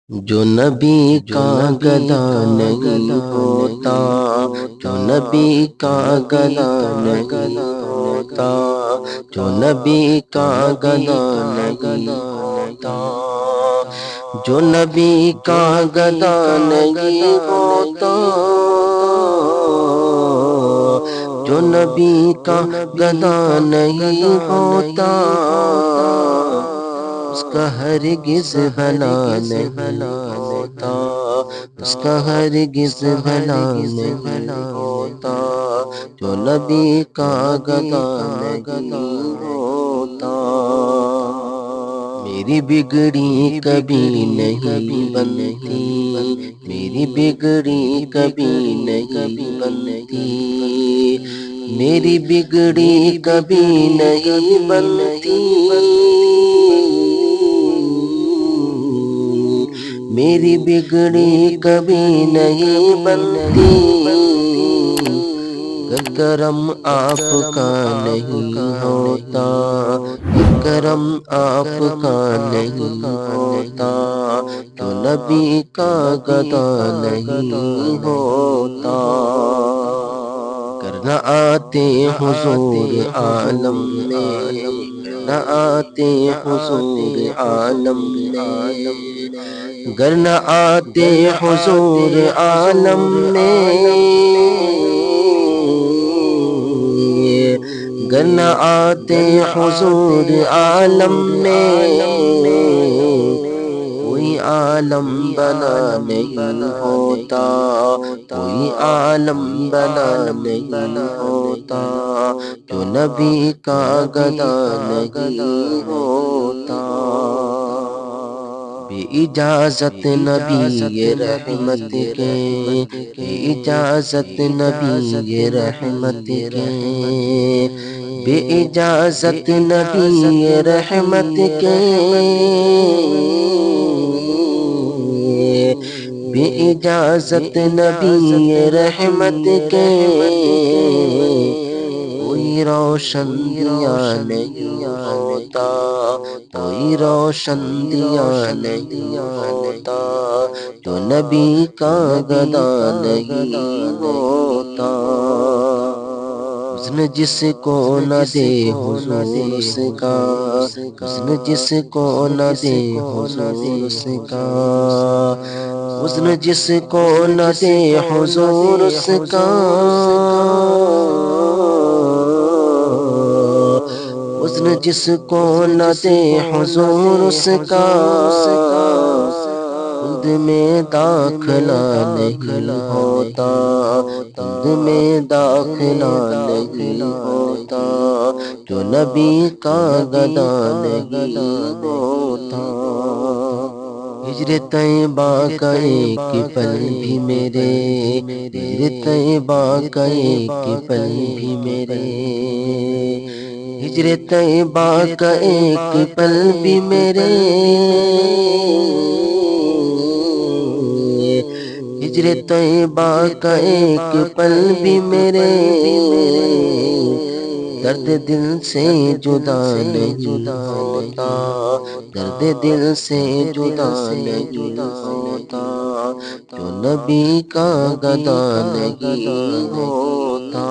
جو نبی کا گدا نہیں ہوتا، جو نبی کا گدا نہیں ہوتا، جو نبی کا گدا نہیں ہوتا، جو نبی کا گدا نہیں ہوتا، جو نبی کا گدا نہیں ہوتا، اس کا ہرگز بھلا نہیں ہوتا، اس کا ہرگز بھلا نہیں ہوتا، جو نبی کا گدا نہیں ہوتا۔ میری بگڑی کبھی نہیں بنتی، میری بگڑی کبھی نہیں بنتی، میری بگڑی کبھی نہیں بنتی، میری بگڑی کبھی نہیں بنتی، گر کرم آپ کا نہیں ہوتا، گر کرم آپ کا نہیں ہوتا، تو نبی کا گدا نہیں ہوتا۔ گر نہ آتے حضور عالم میں، گر نہ آتے حضور عالم میں، گر نہ آتے حضور عالم میں، گر نہ آتے حضور عالم میں، کوئی عالم بنا نہیں ہوتا، کوئی عالم بنا نہیں ہوتا، جو نبی کا گدا نہیں ہوتا۔ بے اجازت نبی رحمت کے، بے اجازت نبی رحمت کے، بے اجازت نبی رحمت کے، بے اجازت نبی رحمت کے، کوئی روشن دیا نہیں ہوتا، کوئی روشن دیا نہیں ہوتا، جو نبی کا گدا نہیں ہوتا۔ حسن جس کو نہ دے حضور اس کا، حسن جس کو نہ دے حضور اس کا، حسن جس کو نہ دے حضور اس کا، حسن جس کو نہ دے حضور اس کا، خود میں داخلہ نہیں ہوتا، خود میں داخلہ نہیں ہوتا، جو نبی کا گدا نہیں ہوتا۔ ہجر طیبہ کا ایک پل بھی میرے، ہجر طیبہ کا ایک پل بھی میرے، ہجر طیبہ کا ایک پل بھی میرے، ہجر طیبہ کا ایک پل بھی میرے، درد دل سے جدا نہیں ہوتا، درد دل سے جدا نہیں ہوتا، جو نبی کا گدا نہیں ہوتا۔